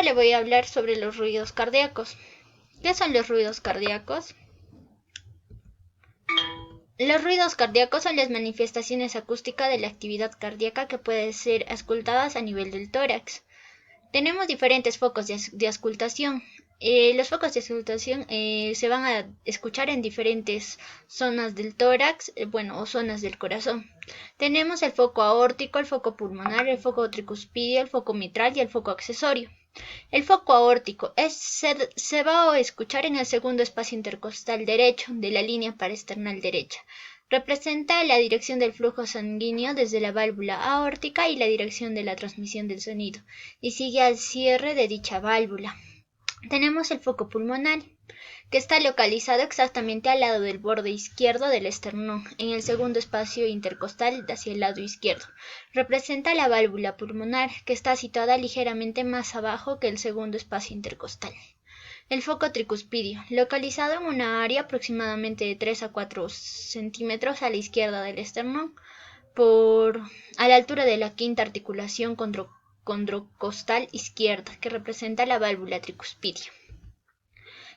le voy a hablar sobre los ruidos cardíacos. ¿Qué son los ruidos cardíacos? Los ruidos cardíacos son las manifestaciones acústicas de la actividad cardíaca que pueden ser auscultadas a nivel del tórax. Tenemos diferentes focos de auscultación. Los focos de auscultación se van a escuchar en diferentes zonas del tórax, o zonas del corazón. Tenemos el foco aórtico, el foco pulmonar, el foco tricuspidio, el foco mitral y el foco accesorio. El foco aórtico se va a escuchar en el segundo espacio intercostal derecho de la línea paraesternal derecha. Representa la dirección del flujo sanguíneo desde la válvula aórtica y la dirección de la transmisión del sonido, y sigue al cierre de dicha válvula. Tenemos el foco pulmonar, que está localizado exactamente al lado del borde izquierdo del esternón, en el segundo espacio intercostal hacia el lado izquierdo. Representa la válvula pulmonar, que está situada ligeramente más abajo que el segundo espacio intercostal. El foco tricuspidio, localizado en una área aproximadamente de 3 a 4 centímetros a la izquierda del esternón, a la altura de la quinta articulación condrocostal izquierda, que representa la válvula tricuspidio.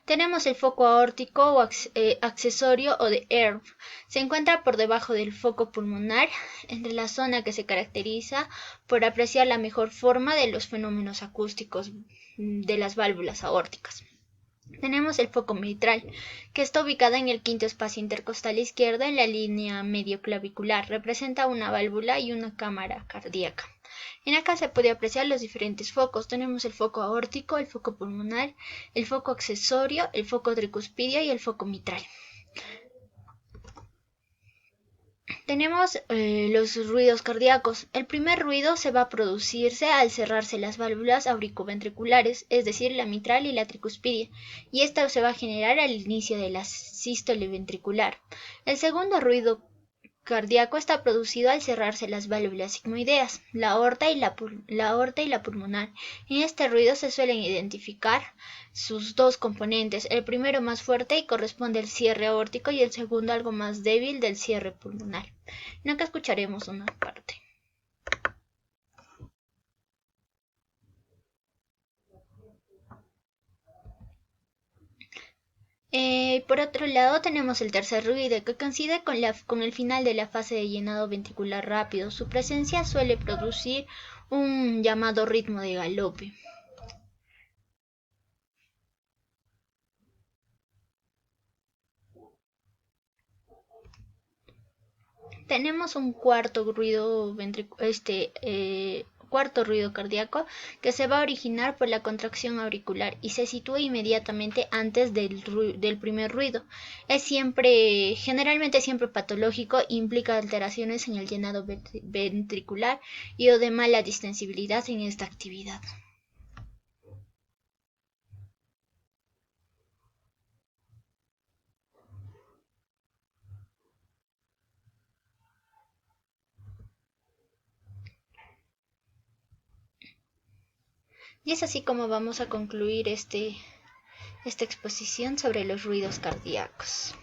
Tenemos el foco aórtico o accesorio o de Herb. Se encuentra por debajo del foco pulmonar, entre la zona que se caracteriza por apreciar la mejor forma de los fenómenos acústicos de las válvulas aórticas. Tenemos el foco mitral, que está ubicada en el quinto espacio intercostal izquierdo en la línea medioclavicular. Representa una válvula y una cámara cardíaca. En acá se puede apreciar los diferentes focos. Tenemos el foco aórtico, el foco pulmonar, el foco accesorio, el foco tricuspidio y el foco mitral. Tenemos los ruidos cardíacos. El primer ruido se va a producirse al cerrarse las válvulas auriculoventriculares, es decir, la mitral y la tricuspidia, y esto se va a generar al inicio de la sístole ventricular. El segundo ruido cardíaco está producido al cerrarse las válvulas sigmoideas, la aorta y la pulmonar. En este ruido se suelen identificar sus dos componentes, el primero más fuerte y corresponde al cierre aórtico y el segundo algo más débil del cierre pulmonar. En acá escucharemos una parte. Por otro lado tenemos el tercer ruido, que coincide con el final de la fase de llenado ventricular rápido. Su presencia suele producir un llamado ritmo de galope. Tenemos un cuarto ruido cardíaco, que se va a originar por la contracción auricular y se sitúa inmediatamente antes del primer ruido. Es generalmente siempre patológico, implica alteraciones en el llenado ventricular y o de mala distensibilidad en esta actividad. Y es así como vamos a concluir esta exposición sobre los ruidos cardíacos.